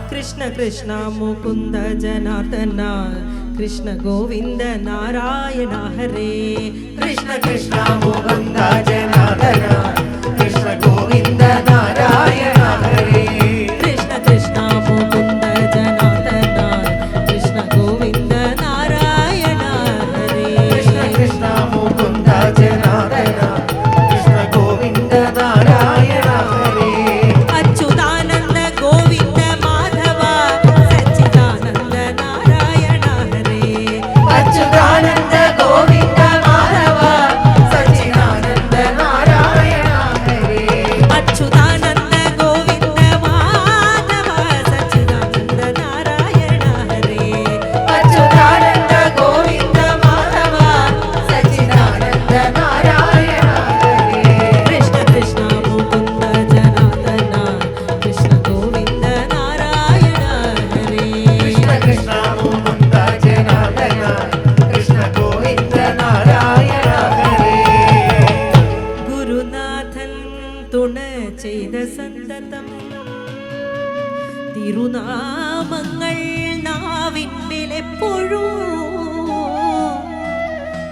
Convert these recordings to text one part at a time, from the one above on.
कृष्ण कृष्ण मुकुंद जनार्दन कृष्ण गोविंद नारायण हरे कृष्ण कृष्ण मुकुंद जनार्दन कृष्ण गोविंद नारायण हरे कृष्ण कृष्ण मुकुंद जनार्दन कृष्ण गोविंद नारायण हरे कृष्ण कृष्ण मुकुंद जनार्दन कृष्ण गोविंद नारायण हरे अच्युतानंद गोविंद माधव सच्चिदानंद नारायण हरे अच्युतानंद गोविंद माधव सच्चिदानंद नारायण हरे अच्युतानंद गोविंद माधव सच्चिदानंद नारायण हरे अच्युतानंद गोविंद माधव सच्चिदानंद नारायण हरे कृष्ण कृष्ण मुकुंद जनार्दन कृष्ण गोविंद नारायण हरे कृष्ण कृष्ण मुकुंद जनार्दन कृष्ण गोविंद नारायण हरे ഗുരുനാഥൻ തുണ ചെയ്ത സന്തതം തിരുനാമങ്ങൾ നാവിന്മേലെപ്പോഴും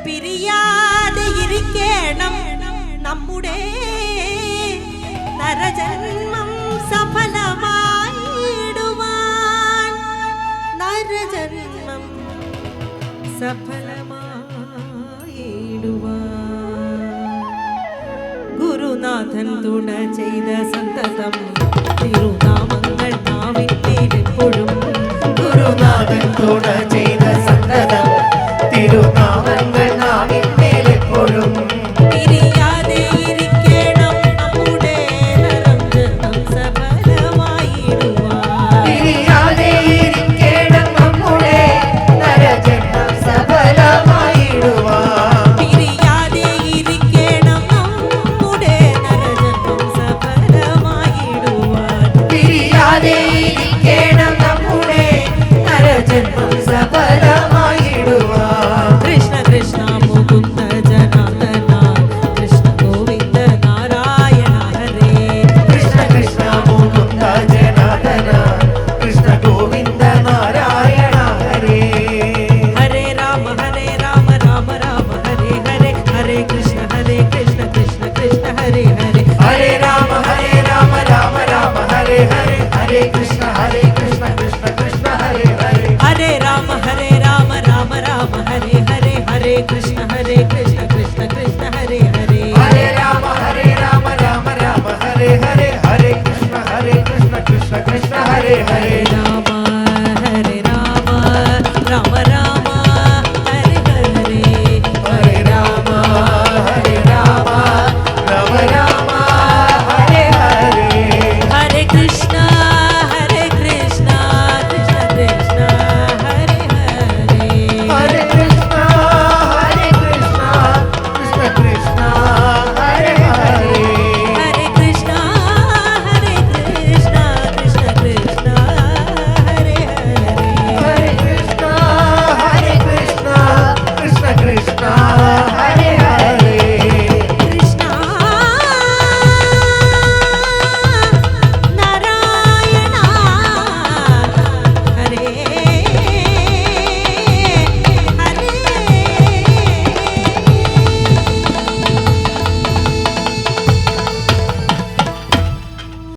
പിരിയാതെ ഇരിക്കണം നമ്മുടെ നരജന്മം സഫലമായിടുവാൻ നരജന്മം സഫലമായിടുവാൻ ഗുരുനാഥൻ തുണ ചെയ്ത സന്തതം തിരുനാമങ്ങൾ നാവിന്മേലെപ്പോഴും ഗുരുനാഥൻ തുണ ചെയ്ത സന്തതം തിരുനാമങ്ങൾ നാവിന്മേലെപ്പോഴും പിരിയാതെ ഇരിക്കണം നമ്മുടെ നരജന്മം സഫലമായിടുവാൻ പിരിയാതെ ഇരിക്കണം നമ്മുടെ നരജന്മം സഫലമായിടുവാൻ പിരിയാതെ ഇരിക്കണം നമ്മുടെ നരജന്മം സഫലമായിടുവാൻ പിരിയാതെ ഇരിക്കണം നമ്മുടെ നരജന്മം സഫലമായിടുവാൻ കൃഷ്ണ കൃഷ്ണ മുകുന്ദ ജനാർദന കൃഷ്ണ ഗോവിന്ദ നാരായണ ഹരേ കൃഷ്ണ കൃഷ്ണ മുകുന്ദ ജനാർദന കൃഷ്ണ ഗോവിന്ദ നാരായണ ഹരേ ഹരേ രാമ രാമ രാമ ഹരേ ഹരേ ഹരേ കൃഷ്ണ കൃഷ്ണ കൃഷ്ണ ഹരേ ഹരേ ഹരേ രാമ രാമ രാമ ഹരേ ഹരേ ഹരേ കൃഷ്ണ കൃഷ്ണ കൃഷ്ണ ഹരേ ഹരേ ഹരേ രാമ രാമ രാമ ഹരേ ഹരേ ഹരേ കൃഷ്ണ കൃഷ്ണ